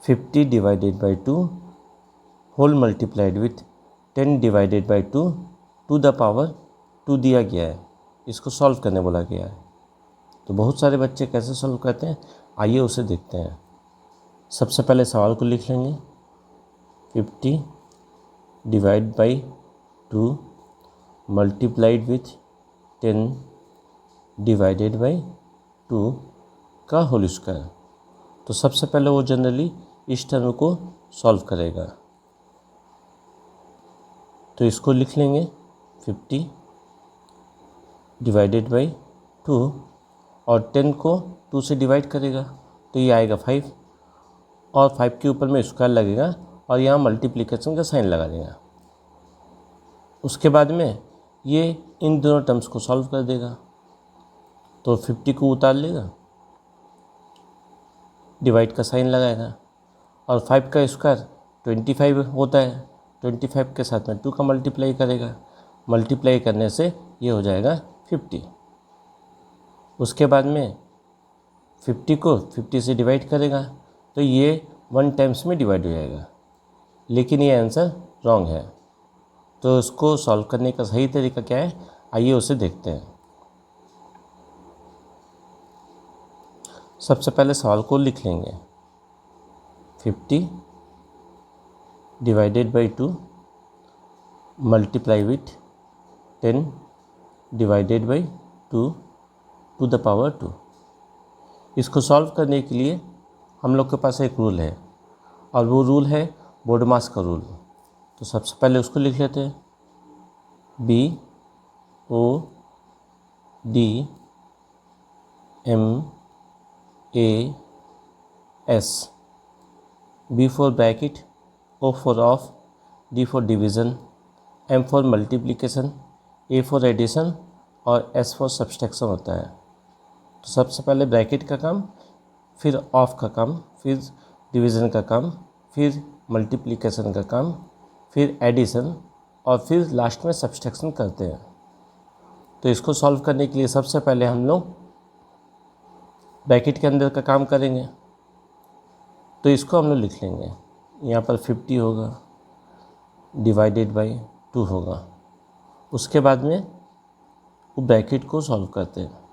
50 divided by 2 whole multiplied with 10 divided by 2 to the power 2 दिया गया है, इसको सॉल्व करने बोला गया है। तो बहुत सारे बच्चे कैसे सॉल्व करते हैं, आइए उसे देखते हैं। सबसे पहले सवाल को लिख लेंगे, 50 divide by 2 multiplied with 10 divided by 2 का होल स्क्वायर। तो सबसे पहले वो जनरली इस टर्म को सॉल्व करेगा। तो इसको लिख लेंगे 50 डिवाइडेड बाई 2 और 10 को 2 से डिवाइड करेगा तो ये आएगा 5 और 5 के ऊपर में स्क्वायर लगेगा और यहाँ मल्टीप्लिकेशन का साइन लगा देगा। उसके बाद में ये इन दोनों टर्म्स को सॉल्व कर देगा। तो 50 को उतार लेगा, डिवाइड का साइन लगाएगा और 5 का स्क्वायर 25 होता है, 25 के साथ में 2 का मल्टीप्लाई करेगा, मल्टीप्लाई करने से ये हो जाएगा 50। उसके बाद में 50 को 50 से डिवाइड करेगा तो ये 1 टाइम्स में डिवाइड हो जाएगा, लेकिन ये आंसर रॉन्ग है। तो इसको सॉल्व करने का सही तरीका क्या है, आइए उसे देखते हैं। सबसे पहले सवाल को लिख लेंगे, 50 divided by 2 multiply with 10 divided by 2 to the power 2। इसको सॉल्व करने के लिए हम लोग के पास एक रूल है और वो रूल है बोडमास का रूल। तो सबसे पहले उसको लिख लेते हैं, BODMAS, B for bracket, O for off, D for division, M for multiplication, A for addition और S for subtraction होता है। तो सबसे पहले ब्रैकेट का काम, फिर ऑफ का काम, फिर डिवीज़न का काम, फिर मल्टीप्लिकेशन का काम, फिर एडिशन और फिर लास्ट में सब्सट्रैक्शन करते हैं। तो इसको सॉल्व करने के लिए सबसे पहले हम लोग ब्रैकेट के अंदर का काम करेंगे। तो इसको हम लोग लिख लेंगे, यहाँ पर 50 होगा डिवाइडेड बाई 2 होगा। उसके बाद में वो ब्रैकेट को सॉल्व करते हैं।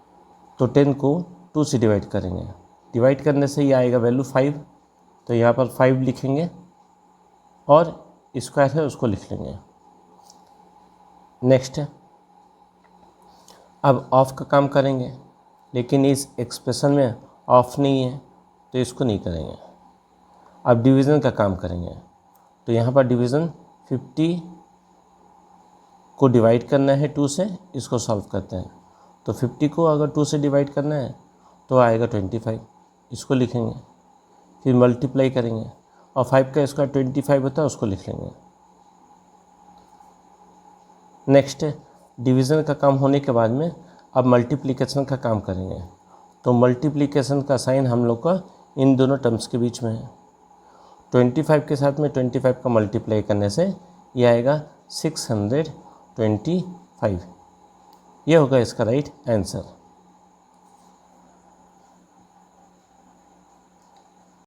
तो 10 को 2 से डिवाइड करेंगे, डिवाइड करने से ये आएगा वैल्यू 5। तो यहाँ पर 5 लिखेंगे और स्क्वायर है उसको लिख लेंगे। नेक्स्ट है, अब ऑफ का काम करेंगे, लेकिन इस एक्सप्रेशन में ऑफ नहीं है तो इसको नहीं करेंगे। अब डिवीज़न का काम करेंगे। तो यहाँ पर डिवीज़न 50 को डिवाइड करना है 2 से, इसको सॉल्व करते हैं। तो 50 को अगर 2 से डिवाइड करना है तो आएगा 25, इसको लिखेंगे। फिर मल्टीप्लाई करेंगे और 5 का स्क्वायर 25 होता है, उसको लिख लेंगे। नेक्स्ट है, डिवीज़न का काम होने के बाद में अब मल्टीप्लिकेशन का काम करेंगे। तो मल्टीप्लिकेशन का साइन हम लोग का इन दोनों टर्म्स के बीच में है। 25 के साथ में 25 का मल्टीप्लाई करने से ये आएगा 625। ये होगा इसका राइट आंसर।